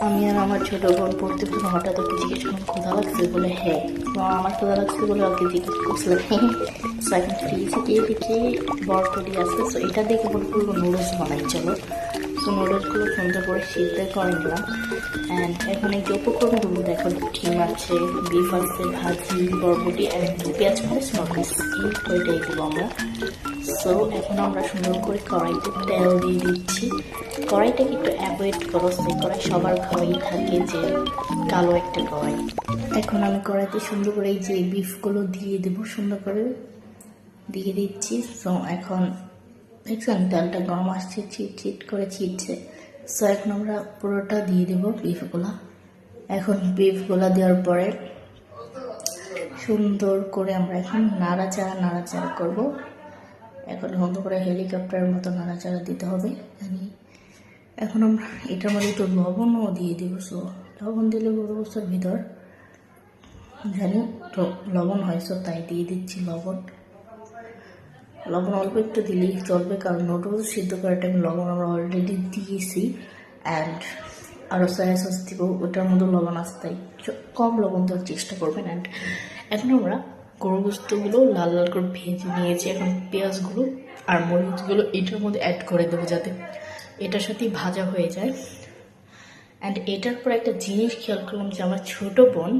আমি আর আমার ছোট বোন পড়তে পড়তে হঠাৎ ওকে জিজ্ঞেস করলাম ক্ষুধা লাগছে বলে হ্যাঁ, আমার ক্ষুধা লাগছে বলে ওকে জিজ্ঞেস করছিলাম হ্যাঁ। সো এখন ফ্রিজে গিয়ে দেখি বরফটি আছে। সো এটা দেখে বলবো নুডলস বানাই চলো। সো নুডলসগুলো সুন্দর করে সিদ্ধ করে নিলাম। অ্যান্ড এখন এই যে উপকরণগুলো দেখো, ডিম আছে, বিফ আছে, ভাজি, বরবটি অ্যান্ড পেঁয়াজ মরিচ নর্মাস, এই কয়টাই দেবো আমরা। সো এখন আমরা সুন্দর করে কড়াইতে তেল দিয়ে দিচ্ছি। কড়াইটাকে একটু অ্যাভয়েড করো, সেই কড়াই সবার ঘরেই থাকে যে কালো একটা কড়াই। এখন আমি কড়াইতে সুন্দর করে এই যে বিফগুলো দিয়ে দেবো, সুন্দর করে দিয়ে দিচ্ছি। সো এখন দেখছেন তেলটা গরম আসছে, চিট করে ছিটছে। সো এখন আমরা পুরোটা দিয়ে দেবো বিফগুলা। এখন বিফগুলা দেওয়ার পরে সুন্দর করে আমরা এখন নাড়াচাড়া করব। এখন সুন্দর করে হেলিকপ্টারের মতো নাড়াচাড়া দিতে হবে। এখন আমরা এটার মধ্যে একটু লবণও দিয়ে দেবো। সো লবণ দিলে বড় বস্তার ভিতর জানি তো লবণ হয়, সো তাই দিয়ে দিচ্ছি লবণ। লবণ অল্প একটু দিলেই চলবে, কারণ নুডলস সিদ্ধ করার টাইম লবণ আমরা অলরেডি দিয়েছি। অ্যান্ড আরও সয়া সস দিব, ওটার মধ্যে লবণ আছে, তাই কম লবণ দেওয়ার চেষ্টা করবেন। অ্যান্ড এখন আমরা গরু গোস্তগুলো লাল লাল করে ভেজে নিয়েছি। এখন পেঁয়াজগুলো আর মরিচগুলো এটার মধ্যে অ্যাড করে দেবো যাতে এটার সাথেই ভাজা হয়ে যায়। অ্যান্ড এটার পর একটা জিনিস খেয়াল করলাম যে আমার ছোট বোন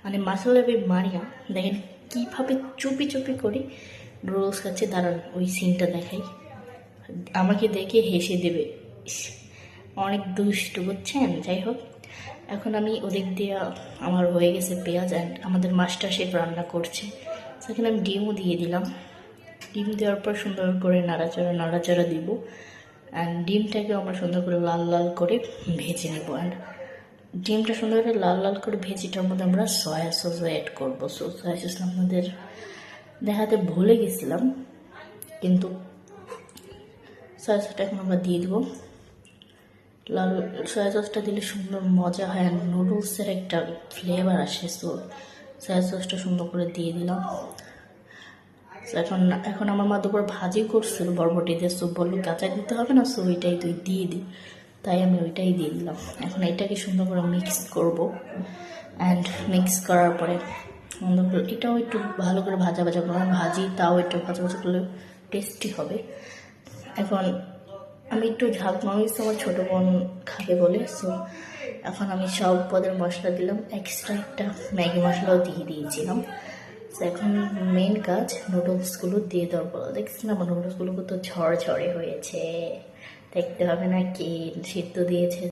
মানে মাসালাবি মারিয়া দেখেন কীভাবে চুপি চুপি করে নুডলস খাচ্ছে। দাঁড়ান ওই সিনটা দেখাই, আমাকে দেখে হেসে দেবে, অনেক দুষ্টু বুঝছেন। যাই হোক, এখন আমি ওদিক দিয়ে আমার হয়ে গেছে পেঁয়াজ অ্যান্ড আমাদের মাস্টার শেফ রান্না করছে। সেখানে আমি ডিমও দিয়ে দিলাম। ডিম দেওয়ার পর সুন্দর করে নাড়াচাড়া দিব। অ্যান্ড ডিমটাকে আমরা সুন্দর করে লাল লাল করে ভেজে নেব। অ্যান্ড ডিমটা সুন্দর করে লাল লাল করে ভেজিটার মধ্যে আমরা সয়া সস অ্যাড করবো। সো সয়া সস আপনাদের দেখাতে ভুলে গেছিলাম, কিন্তু সয়া সসটা এখন আমরা দিয়ে দেবো। লাল সয়া সসটা দিলে সুন্দর মজা হয়, অ্যান্ড নুডলসের একটা ফ্লেভার আসে। সো সয়া সসটা সুন্দর করে দিয়ে দিলাম। এখন আমার মা দুপুর ভাজি করছিল বরবটি দিয়ে, সো বললো কাঁচা দিতে হবে না, সো ওইটাই তুই দিয়ে দি, তাই আমি ওইটাই দিয়ে দিলাম। এখন এটাকে সুন্দর করে মিক্স করব। অ্যান্ড মিক্স করার পরে সুন্দর করে এটাও একটু ভালো করে ভাজা করবো। ভাজি তাও একটু ভাজা করলে টেস্টি হবে। এখন আমি একটু ঝাল মরিচ আমার ছোটো বোন খাবে বলে, সো এখন আমি সব পদের মশলা দিলাম, এক্সট্রা একটা ম্যাগি মশলাও দিয়ে দিয়েছিলাম। তো এখন মেন কাজ নুডলসগুলো দিয়ে দেওয়ার পর দেখছিলাম আমার নুডলসগুলো কত ঝড়ঝড়ে হয়েছে, দেখতে হবে না কি সিদ্ধ দিয়েছে।